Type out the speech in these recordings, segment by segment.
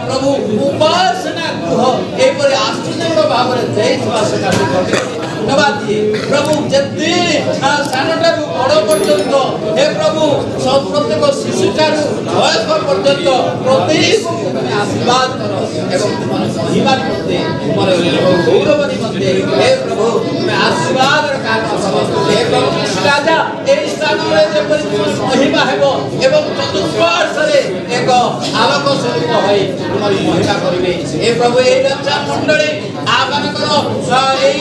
प्रभु उपासना गृह एपरि आश्चर्य भाव धन्यवाद दिए प्रभु जिते सानटारू बड़ पर्यंत हे प्रभु सब प्रत्येक शिशुठार वयस्क पर्यंत प्रत्येक आशीर्वाद कर एवं तुम महिमा निमंते तुम गौरव निमंते हे प्रभु तुम आशीर्वाद कारण हे प्रभु राजा ए स्थान में महिमा हेबो एवं चतुर्पार्श्वे एक आलोक स्वरूप होई तुम्हारी महिमा करिवे हे प्रभु ए रक्षा मंडली आमानकर एई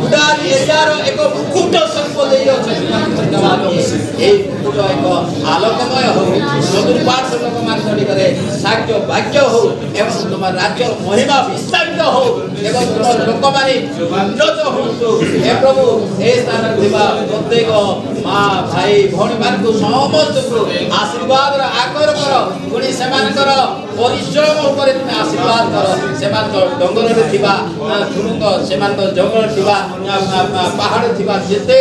उडार एरियार एक मुकुट स्वरूप देई अछि धन्यवाद ए मुकुट एक आलोकमय हो चतुर्पार्श्व लोक मानसडी करे साक्ष्य भाग्य हो एवं तुम्हार राज्य महिमा विस्तारित हो एवं तुम्हार लोक माने उन्नत हो हे प्रभु ए स्थान दिबा प्रत्येक मां भाई भौणी मान को समस्त को आशीर्वाद र आकर कर गुणी सेमानकर परिश्रम ऊपर तुम आशीर्वाद कर सेमान डंगर रे थिबा थुनुंग सेमान जंगल थिबा पहाड़ थिबा जेते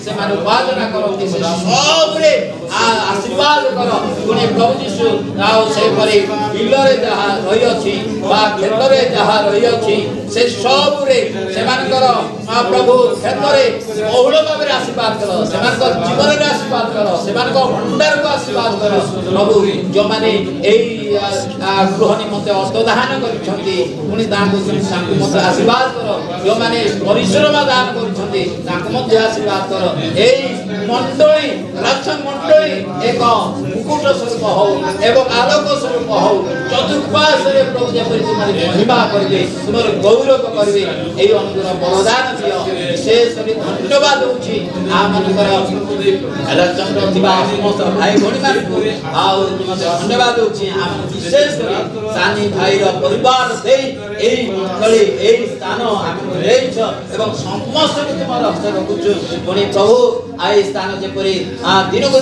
सेमान उपासना करती सब रे आशीर्वाद कर गुणी प्रभु यीशु आउ से परे बिलरे जहा रही अछि बा खेत रे जहा रही अछि से सब रे सेमानकर प्रभु खेत रे बहुल भाव रे आशीर्वाद कर सेमानकर जीवन रे आशीर्वाद कर सेमानकर भंडार को आशीर्वाद कर प्रभु जो माने एई गृह निमंते अष्टदान करिसथि पुनि दानको संग मते आशीर्वाद कर जो माने परिश्रम दान करिसथि ताको मते आशीर्वाद कर एई मंडली रक्षक मंडली एक मुकुट स्वरूप हो एवं आलोक स्वरूप हो चतुर्पार्श्वे प्रभु जेपरि तुम्हारी महिमा करिवे तुम्हार गौरव करिवे एई अनुग्रह बरदान दियो विशेष करी धन्यवाद होछि आमनकर रक्षक दिबा समस्त भाई भणी मानकु आउ तुमते धन्यवाद होछि आम विशेष करी सानी भाई रो परिवार देई एई मंडली एई स्थान आम रेछ एवं समस्त तुम्हार हस्ते रखुछु पुनि प्रभु आई स्थान जेपरि दिन को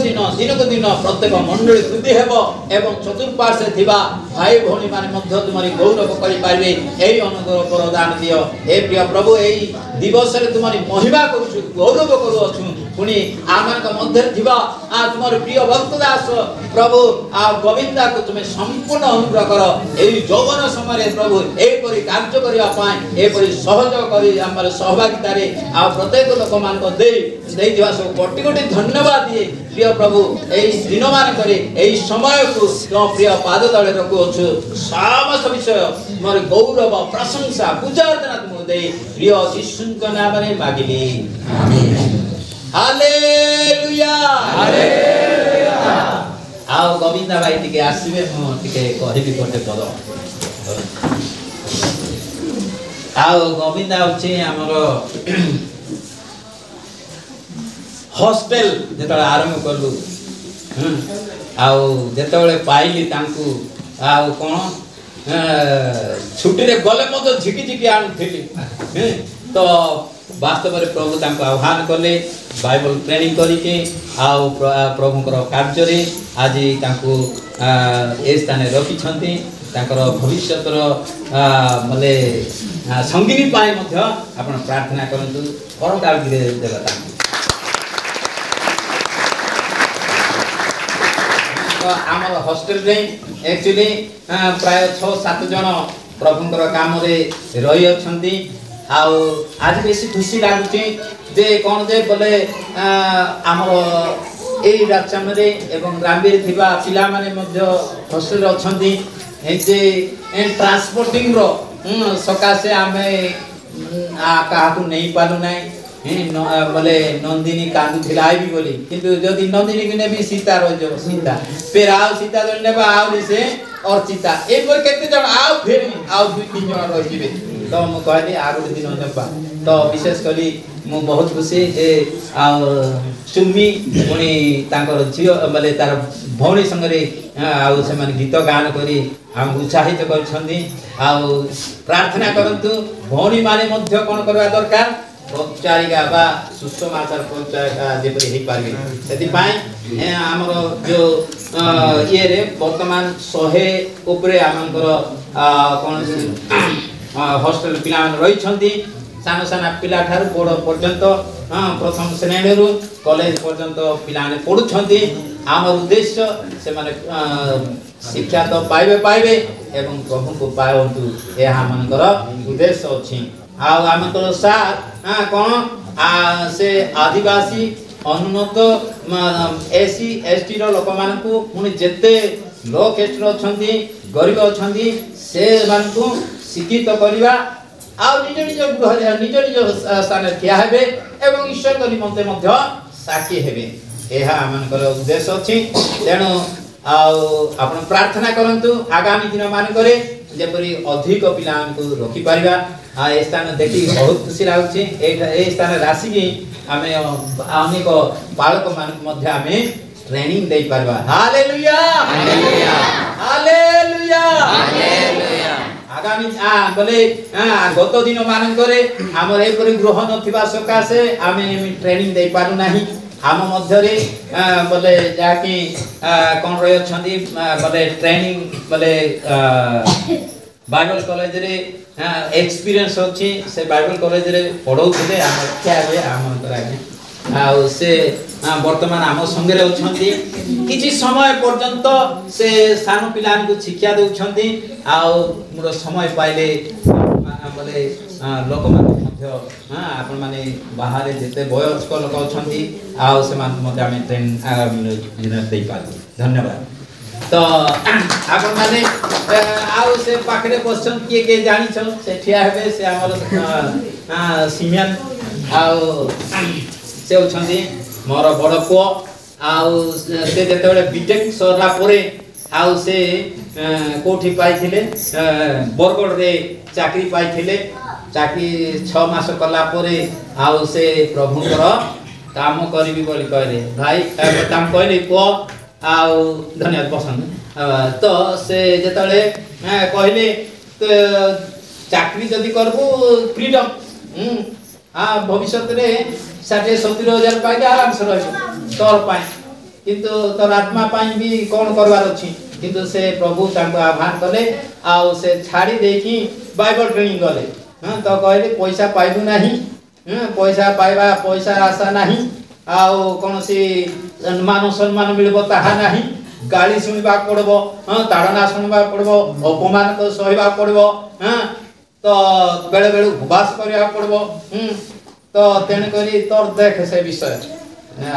दिन प्रत्येक मंडली वृद्धि हेबो एवं चतुर्पार्श्वे थिबा भाई भौणी माने मध्य तुम्हारी गौरव करि पारबे एई अनुग्रह प्रदान दियो हे प्रिय प्रभु एई दिवस रे तुम्हारी महिमा करूछु गौरव करू अछु पुनि आमानक मध्य थिबा तुम्हार प्रिय भक्त दास प्रभु गोविंदा को तुम संपूर्ण अनुग्रह कर एई जौवन समय प्रभु एई परि कार्य करिया पाए एई परि सहयोग करि हमर सहभागिता रे प्रत्येक लोक मान को देई दिवा सब कोटि कोटि धन्यवाद दिए प्रिय प्रभु एई दिन मान करे एई समय को तो प्रिय पाद तले रखु अछु समस्त विषय मोर गौरव प्रशंसा पूजा अर्चना तुम दे प्रिय यीशु के नाम रे मागिली आमीन हालेलुया हालेलुया आओ गोविंदा भाई टिके आसीबे मो टिके कहबी कोटे पद आओ गोविंदा होचे हमरो हॉस्टल जेतले आरंभ करलु आउ जेतले पाइली तांकू आउ कोन छुट्टी रे गले मत झिकी झिकी आनुथिली तो वास्तव रे प्रभु तांको आह्वान करले बाइबल ट्रेनिंग करिके आउ प्रभुकर कार्य रे आज तांको ए स्थाने रखि छथि तांकर भविष्यतर मले संगिनी पाए मध्य आपण प्रार्थना करंतु परकाल गिरे देवता आमर हॉस्टल रे एक्चुअली प्राय 6-7 जन प्रभुंकर काम रे रही अछंती आउ आज बेसी खुशी लागुची जे कोन जे बोले आमर एई राचम रे एवं ग्रामीण थिबा पिला माने मध्य हॉस्टल रे अछंती ए जे ट्रांसपोर्टिंग रो सकासे आमे काहा को नहीं पालु नाही बोले नंदिनी कांदु थिलाई भी बोली किंतु जदी नंदिनी के ने भी सीता रह जो सीता फिर आओ सीता जन ने आओ से और सीता एक बार केते जन आओ फिर आओ 2-3 जन रह जिवे तो हम कहली आगु दिन नेबा तो विशेष करी मु बहुत खुशी जे सुमी पुनी तांकर जियो बोले तार भौणी संगे आउ से माने गीत गान करी हम उत्साहित करछंदी आउ प्रार्थना करंतु भौणी माने मध्य कोन करबा दरकार प्रचारिका बा सुसमाचार प्रचारिका जेपरि हे पारबे सेति पाए हमरो जो ये रे वर्तमान 100 ऊपरे हमकर कोन हॉस्टल पिला रही सान सान पिला ठार बड़ पर्यंत प्रथम श्रेणी कॉलेज पर्यंत पिला पढ़ुंट आम उद्देश्य से माने शिक्षा तो पाइबे पाइबे एवं प्रभु को पावंतु यह मनकर उद्देश्य अच्छी आमकर सार कौन से आदिवासी अनुन्नत एसी एसटी लोक मान पुणी जिते लो कैस्ट अच्छा गरीब अच्छा से मानू शिक्षित करवा निज निज गृह निज निज स्थान ठिया हेबे एवं ईश्वर निमंते साक्षी हेबे यह आमकर उद्देश्य अच्छी तेणु आपण प्रार्थना करंतु आगामी दिन मानकरे जेपरी अधिक पिला रखी पारिबा ए स्थान देखि बहुत खुशी लागुछि ए स्थान राशि की आमे अनेक बालक मान मध्य आमे ट्रेनिंग दे पारबा हालेलुया हालेलुया हालेलुया हालेलुया आगामी बोले गत दिन मानकरे हमर एपरि गृह नथिबा सकासे आमे ट्रेनिंग दे पारु नाही आम मध्य बोले जाकि कौन रही अच्छी बोले ट्रेनिंग बोले बाइबल कॉलेज रे एक्सपीरियंस अच्छी से बाइबल कॉलेज रे पढ़ाऊे आम क्या आम से वर्तमान आम संगे अच्छी किसी समय पर्यंत से सान पिला शिक्षा दौरान मोर समय पाइले बोले लोक आपण माने बाहर जिते वयस्क लोक अच्छा से ट्रेन दे पार धन्यवाद तो आपण माने आउ से पाखरे क्वेश्चन किए जानी से ठिया हेबे से हमर सीमियन आउ से उछंदी मोर बड़ पुओ आउ से जेतेबेले बीटेक सरला परे आउ से कोठी पाइथिले बरगड़ रे चाकरी पाइथिले चाकरी 6 मास कला परे आउ से प्रभुकर काम करिवि बोली कहले भाई काम कहले पुओ आउ धन्यवाद पसंद तो से जेतले कहले तो चाकरी जदि करबो फ्रीडम भविष्य रे 60-70,000 पाइले आराम से रहबो तोर पाई किंतु तोर आत्मा पाई भी कोन करवार अछि किंतु से प्रभु तांको आह्वान कले आउ से छाड़ी देकी बाइबल ट्रेनिंग गले तो कहले पैसा पाइबु नाही पैसा पाइबा पैसा आशा नाही आउ कोन सी मान सम्मान मिलबो ताहा नाही गाली सुनबा पड़बो ताड़ना सुनबा पड़बो अपमान को सहिबा पड़बो तो बेले बेले उपवास करिया पड़बो तो तेन करी तोर देख से विषय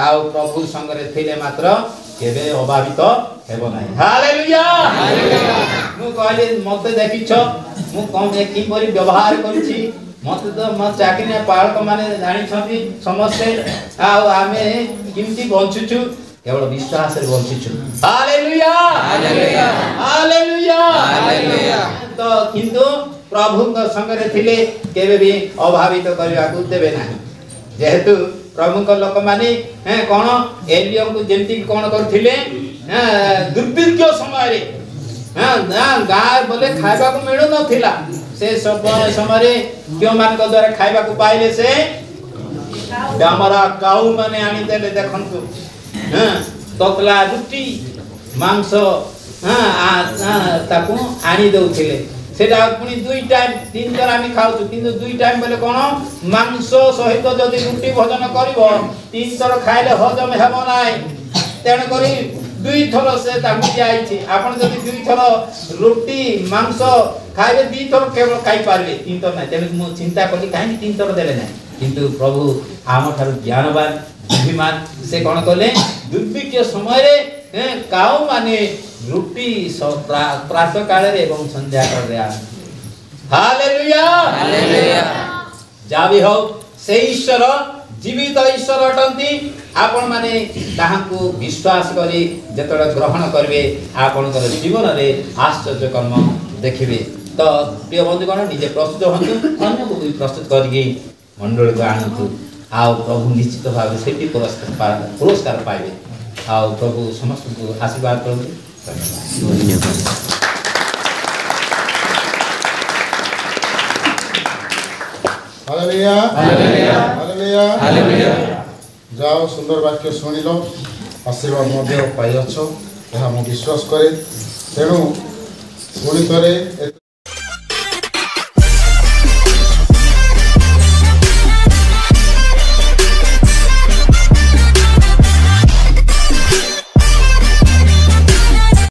आउ प्रभु संगरे थिले मात्र केबे अभावित हेबो नाही हालेलुया हालेलुया मु कहले मते देखिछ मु कम कि परि व्यवहार करिछि मते तो म चाकरी पालक माने जानि छथि समस्ते आउ आमे किमती बंचुछु केवल विश्वास रे बंचुछु हालेलुया हालेलुया हालेलुया हालेलुया तो किंतु प्रभु को संगरे थिले केबे भी अभावित करबा को देबे नाही जेहेतु प्रभु को लोक माने कोन एलियो को जेंति कोन करथिले दुर्भिक्ष समय रे गाय बोले खाइबा को मिलु नथिला से समय रे क्यों मान को द्वारा खाइबा को पाइले से हमरा काऊ माने आनी देले देखंतु ततला रुटी मांस ताकू आनी दउथिले सेटा पुनी 2 टाइम 3 थर आमी खाउछु किंतु 2 टाइम बोले कोन मांस सहित जदी रुटी भोजन करिवो 3 थर खाइले हजम हेबो नाय तेन करी 2 थर से ताकू जाईछि आपण जदी 2 थर रुटी मांस खाइबे 2 थर केवल खाइ पारबे 3 थर नाय तेन मु चिंता कली काहे 3 थर देले नाय किंतु प्रभु आम ठार ज्ञानवान बुद्धिमान से कोन कले दुर्भिक्ष समय रे काऊ माने रुटी प्रातः काल रे एवं संध्या काल रे हालेलुया हालेलुया जाबी हो से ईश्वर जीवित ईश्वर अटंती आपण माने ताहांकु विश्वास करी जेतडा ग्रहण करबे आपण कर जीवन रे आश्चर्य कर्म देखिबे तो प्रिय बंधुगण निजे प्रस्तुत हंतु अन्य को भी प्रस्तुत करके मंडल को आनंतु आउ प्रभु निश्चित भाव सेठी पुरस्कार पाइबे आउ प्रभु समस्त को आशीर्वाद करू धन्यवाद हालेलुया हालेलुया हालेलुया हालेलुया जाओ सुंदर वाक्य सुनिलो आशीर्वाद मध्य पाइछ यह मु विश्वास करे तेणु पुणी थे